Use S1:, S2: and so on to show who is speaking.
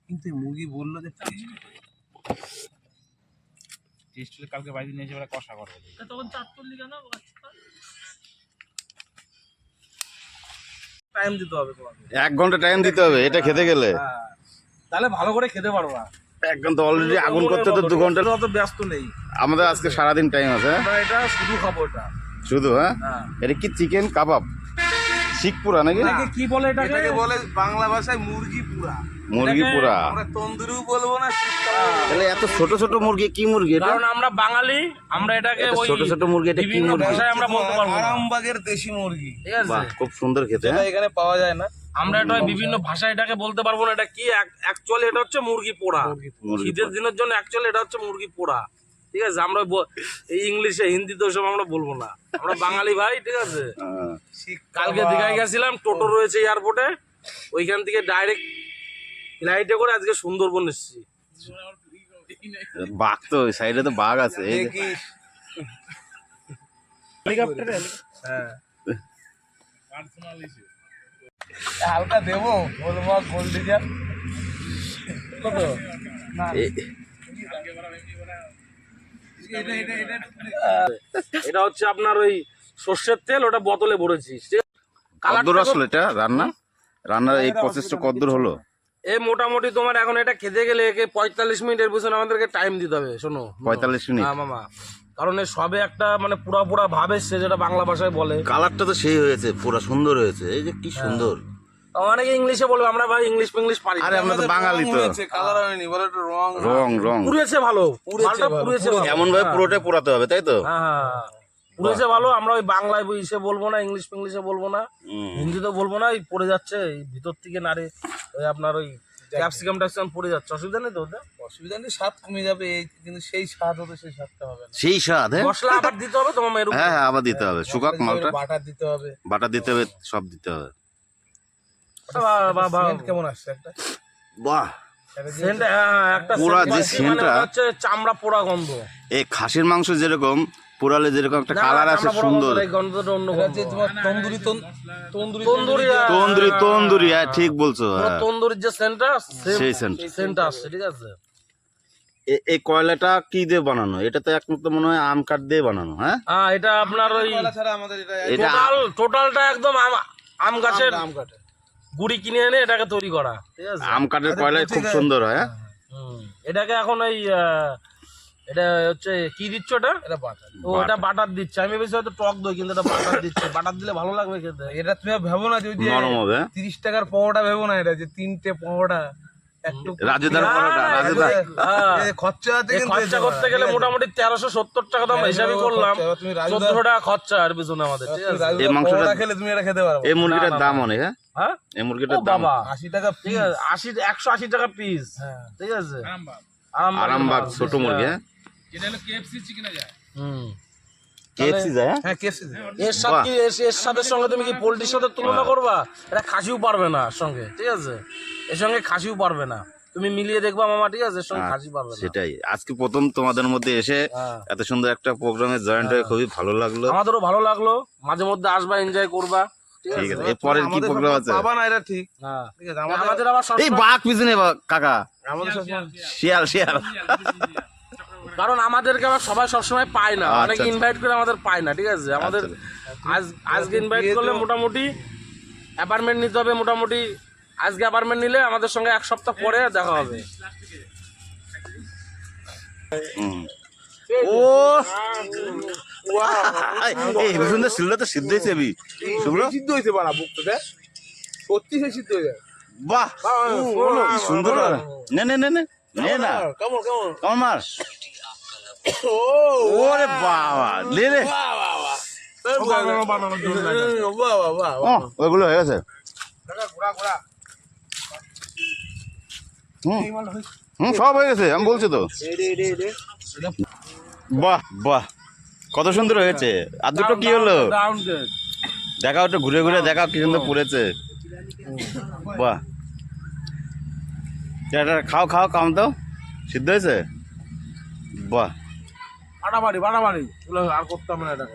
S1: কিন্তু মুরগি বললো যে
S2: টেস্ট কালকে বাইরে নিয়ে এসে ওরা কষা করবে
S3: তখন ৪ কেন
S1: টাইম দিতে হবে তোমাকে।
S4: 1 ঘন্টা টাইম দিতে হবে এটা খেতে গেলে।
S1: তাহলে ভালো করে খেতে পারবা।
S4: 1 ঘন্টা অলরেডি আগুন করতে তো 2 ঘন্টা।
S1: অত ব্যস্ত নেই
S4: আমাদের আজকে সারাদিন টাইম আছে।
S1: আমরা এটা শুধু খাবো এটা
S4: শুধু হ্যাঁ এটা কি চিকেন কাবাব শিখপুরা নাকি
S1: এটাকে কি বলে এটাকে বলে বাংলা ভাষায় মুরগি পুরা।
S4: মুরগি পুরা
S1: আমরা তন্দুরিও বলবো না
S4: তাহলে এত ছোট ছোট মুরগি কি মুরগি এটা
S3: কারণ আমরা বাঙালি আমরা এটাকে ওই
S4: ছোট ছোট মুরগি এটা কি
S3: বিভিন্ন
S4: মুরগি
S3: ভাষায় আমরা বলতে পারবো না।
S1: আরামবাগের দেশি মুরগি
S3: ঠিক আছে
S4: বাহ খুব সুন্দর খেতে
S1: এটা এখানে পাওয়া যায় না।
S3: আমরা এটা বিভিন্ন ভাষায় এটাকে বলতে পারবো না এটা কি অ্যাকচুয়ালি এটা হচ্ছে মুরগি পোড়া।
S4: মুরগি
S3: শীতের দিনের জন্য অ্যাকচুয়ালি এটা হচ্ছে মুরগি পোড়া। ঠিক আছে আমরা এই ইংলিশে হিন্দিতে ওসব আমরা বলবো না আমরা বাঙালি ভাই ঠিক আছে। কালকে দীঘায় গেছিলাম টোটো রয়েছে এয়ারপোর্টে ওইখান থেকে ডাইরেক্ট ফ্লাইটে করে আজকে সুন্দরবন এসেছি।
S4: বাঘ তো ওই সাইডে তো বাঘ আছে এই যে।
S3: হেলিকপ্টারে
S1: হ্যাঁ হালকা দেবো বলবো গোল্ডি যা কত না
S3: এটা হচ্ছে আপনার ওই সর্ষের তেল ওটা বোতলে ভরেছি।
S4: কদ্দূর আসলো এটা রান্নার এই প্রসেসটা কদ্দূর হলো?
S3: মোটামুটি তোমার এখন এটা খেতে গেলে একে 45 মিনিটের পিছনে আমাদেরকে টাইম দিতে হবে। শোনো
S4: 45 মিনিট
S3: হ্যাঁ মামা কারণ এর সবে একটা মানে পুরা ভাব এসছে যেটা বাংলা ভাষায় বলে।
S4: কালারটা তো সেই হয়েছে পুরো সুন্দর হয়েছে এই যে কি সুন্দর।
S3: অনেকে ইংলিশে বলবে আমরা ভাই ইংলিশ পারি
S4: আরে আমরা তো বাঙালি তো
S1: কালার হয়নি বলে একটু
S4: রং
S3: পুড়েছে ভালো পুড়েছে ভালো
S4: এমন ভাবে পুরোটা পোড়াতে হবে তাই তো?
S3: হ্যাঁ পুড়েছে ভালো। আমরা ওই বাংলায় ইসে বলবো না ইংলিশে বলবো না হিন্দিতে বলবো না। এই পড়ে যাচ্ছে এই ভিতর থেকে নাড়ে ওই আপনার ওই ক্যাপসিকাম পড়ে যাচ্ছে অসুবিধা নেই তো ওটা
S1: অসুবিধা নেই স্বাদ কমে যাবে কিন্তু সেই স্বাদ হতো সেই স্বাদটা হবে না।
S4: সেই স্বাদ
S3: মশলা আবার দিতে হবে তোমার এরকম
S4: হ্যাঁ আবার দিতে হবে শুকাক মালটা
S1: বাটার দিতে হবে
S4: সব দিতে হবে।
S1: কেমন আসছে একটা
S4: বাহ
S3: সেন্ট একটা
S4: পুরা যে সেন্টটা
S3: হচ্ছে চামড়া পোড়া গন্ধ।
S4: এই খাসির মাংস যেরকম পোড়ালে যেরকম একটা কালার আছে সুন্দর
S3: এই গন্ধটা অন্য
S1: যে তোমার
S4: তন্দুরি হ্যাঁ ঠিক বলছো হ্যাঁ
S3: তন্দুরির যে সেন্টটা
S4: সেই সেন্ট
S3: সেন্টটা আসছে ঠিক আছে।
S4: এই কয়লাটা কি দিয়ে বানানো? এটা তো একমাত্র মনে হয় আম কাঠ দিয়ে বানানো। হ্যাঁ
S3: এটা আপনার ওই
S4: এটা
S3: টোটালটা একদম আম গাছের গুড়ি কিনে এনে এটাকে তৈরি করা ঠিক আছে।
S4: আম কাঠের কয়লায় খুব সুন্দর হয়। হ্যাঁ
S3: এটাকে এখন ওই এটা হচ্ছে কি দিচ্ছ এটা বাটার। এটা বাটার দিচ্ছে আমি বেশি হয়তো টক দই কিন্তু এটা বাটার দিচ্ছে বাটার দিলে ভালো লাগবে খেতে।
S1: এটা তুমি ভেবো না যদি
S4: নরম হবে
S1: 30 টাকার পাওয়াটা ভেবো না এটা যে 3টে পাওয়াটা
S4: রাজুদার পরোটা রাজুদা
S3: খরচা করতে গেলে মোটামুটি 1370 টাকা দাম হিসাবই করলাম 1400 টাকা খরচা আর পিছনে আমাদের ঠিক আছে।
S4: এই মাংসটা
S1: খেলে তুমি এটা খেতে পারবে।
S4: এই মুরগিটার দাম অনেক।
S3: হ্যাঁ
S4: এই মুরগিটার দাম
S3: বাবা
S1: 80 টাকা
S3: ঠিক আছে 180 টাকা পিস ঠিক আছে।
S4: আরামবাগ ছোট মুরগি। হ্যাঁ
S2: এটা হলো কেএফসি চিকেনে যায়
S4: কেএফসি যায়।
S1: হ্যাঁ কেএফসি
S3: এর সাথে এর সাথে সঙ্গে তুমি কি পোল্ট্রির সাথে তুলনা করবা? এটা খাসিও পারবে না সঙ্গে ঠিক আছে এর সঙ্গে খাসিও পারবে না তুমি মিলিয়ে দেখবা মামা ঠিক আছে এর সঙ্গে খাসি পারবে না।
S4: সেটাই আজকে প্রথম তোমাদের মধ্যে এসে এত সুন্দর একটা প্রোগ্রামে জয়েন্ট হয়ে খুবই ভালো লাগলো।
S3: আমাদেরও ভালো লাগলো মাঝে মধ্যে আসবা এনজয় করবা
S4: ঠিক আছে। এরপরে কি প্রোগ্রাম আছে?
S1: বাবা না এটা ঠিক
S3: ঠিক আছে আমাদের আবার
S4: এই বাঘ পিছনে কাকা
S1: আমাদের
S4: শিয়াল
S3: কারণ আমাদেরকে আবার সবাই সবসময় পায় না অনেকে ইনভাইট করে আমাদের পায় না ঠিক আছে। আমাদের আজকে ইনভাইট করলে মোটামুটি অ্যাপার্টমেন্ট নিতে হবে মোটামুটি আজকে অ্যাপার্টমেন্ট নিলে আমাদের সঙ্গে 1 সপ্তাহ পরে দেখা হবে।
S4: ও এই সুন্দর সিলটা তো সিদ্ধ হয়েছে
S1: সিদ্ধ হয়েছে বাড়া বুকটা সত্যি সে সিদ্ধ হয়ে যায়।
S4: বাহ কি সুন্দর নে কেমন মার ওরে বাবা লে রে ওইগুলো হয়ে গেছে। সব হয়ে গেছে আমি বলছি তো। বাহ কত সুন্দর হয়েছে। আর দুটো কি হলো দেখাও একটু ঘুরে দেখাও কি সুন্দর পুড়েছে। বাহ খাও কাম দাও সিদ্ধ হয়েছে। বাহ
S3: বাড়াবাড়ি আর করতাম না এটাকে।